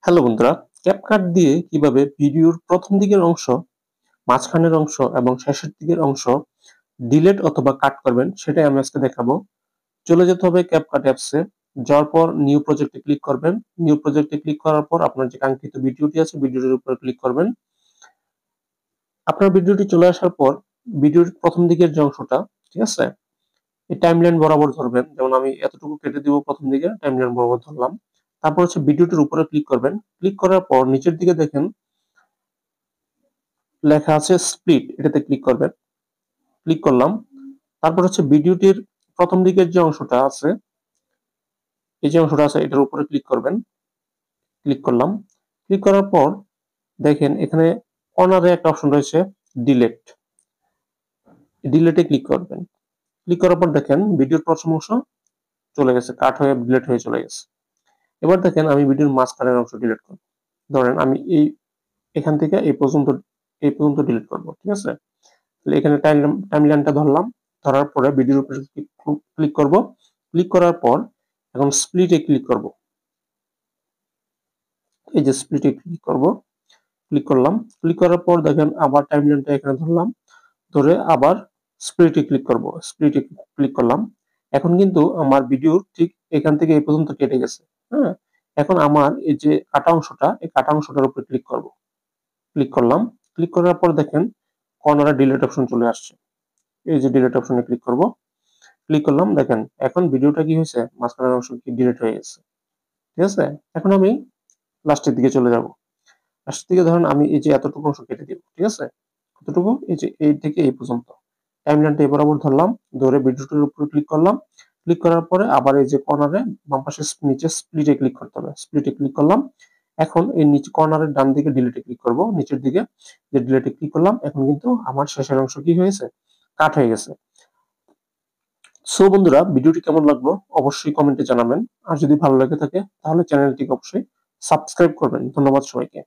Hello বন্ধুরা, CapCut দিয়ে কিভাবে ভিডিওর প্রথম দিকের অংশ, মাঝখানের অংশ এবং শেষের দিকের অংশ ডিলিট অথবা কাট করবেন সেটাই আমি আজকে দেখাবো। চলে যেতে হবে ক্যাপকাট অ্যাপসে। যাওয়ার পর নিউ প্রজেক্টে ক্লিক করবেন। নিউ প্রজেক্টে ক্লিক করার পর আপনার যে কাঙ্ক্ষিত ভিডিওটি আছে ভিডিওটির উপর ক্লিক করবেন। আপনার ভিডিওটি চলে আসার পর ভিডিওর প্রথম দিকের যে অংশটা, ঠিক আছে, এই টাইমলাইন বরাবর ধরবেন। যেমন আমি এতটুকু কেটে দিব, প্রথম দিকে টাইমলাইন বরাবর ধরলাম। তারপর হচ্ছে ভিডিওটির উপরে ক্লিক করবেন। ক্লিক করার পর নিচের দিকে দেখেন লেখা আছে স্প্লিট, এটাতে ক্লিক করবেন। ক্লিক করলাম। তারপর হচ্ছে ভিডিওটির প্রথম দিকের যে অংশটা আছে, এই যে অংশটা আছে এটার উপরে ক্লিক করবেন। ক্লিক করলাম। ক্লিক করার পর দেখেন এখানে কর্নারে একটা অপশন রয়েছে ডিলেট। ডিলেটে ক্লিক করবেন। ক্লিক করার পর দেখেন ভিডিওর প্রথম অংশ চলে গেছে, কাট হয়ে ডিলেট হয়ে চলে গেছে। এবার দেখেন আমি ভিডিওর মাঝখানের অংশ ডিলিট করব। ধরেন আমি এখান থেকে এই পর্যন্ত ডিলিট করব, ঠিক আছে। তাহলে এখানে টাইমলাইনটা ধরলাম। ধরার পরে ভিডিওর উপরে ক্লিক করব। ক্লিক করার পর এখন স্প্লিটে ক্লিক করব। এই যে স্প্লিটে ক্লিক করব। ক্লিক করলাম। ক্লিক করার পর দেখেন আবার টাইমলাইনটা এখানে ধরলাম। ধরে আবার স্প্লিটে ক্লিক করব। স্প্লিটে ক্লিক করলাম। এখন কিন্তু আমার ভিডিও ঠিক এখান থেকে এই পর্যন্ত কেটে গেছে। হ্যাঁ, এখন আমার এই যে কাটা অংশটা, এই কাটা অংশটার উপরে ক্লিক করব। ক্লিক করলাম। ক্লিক করার পর দেখেন কর্নারে ডিলিট অপশন চলে আসছে। এই যে ডিলিট অপশনে ক্লিক করব। ক্লিক করলাম। দেখেন এখন ভিডিওটা কি হয়েছে, মাঝখানের অংশ কি ডিলিট হয়ে গেছে, ঠিক আছে। এখন আমি লাস্টের দিকে চলে যাব। লাস্টের দিকে ধরেন আমি এই যে এতটুকু অংশ কেটে দিব, ঠিক আছে। কতটুকু, এই যে এই থেকে এই পর্যন্ত টাইমলাইনটা এই বরাবর ধরলাম। ধরে ভিডিওটার উপরে ক্লিক করলাম। ক্লিক করার পরে আবার এই যে কর্নারে বাম পাশে নিচে স্প্লিটে ক্লিক করতে হবে। স্প্লিটে ক্লিক করলাম। এখন এই নিচে কর্নারের ডান দিকে ডিলিটে ক্লিক করব, নিচের দিকে যে ডিলিটে ক্লিক করলাম। এখন কিন্তু আমার শেষের অংশ কি হয়েছে, কাট হয়ে গেছে। সো বন্ধুরা, ভিডিওটি কেমন লাগলো অবশ্যই কমেন্টে জানাবেন। আর যদি ভালো লেগে থাকে তাহলে চ্যানেলটিকে অবশ্যই সাবস্ক্রাইব করবেন। ধন্যবাদ সবাইকে।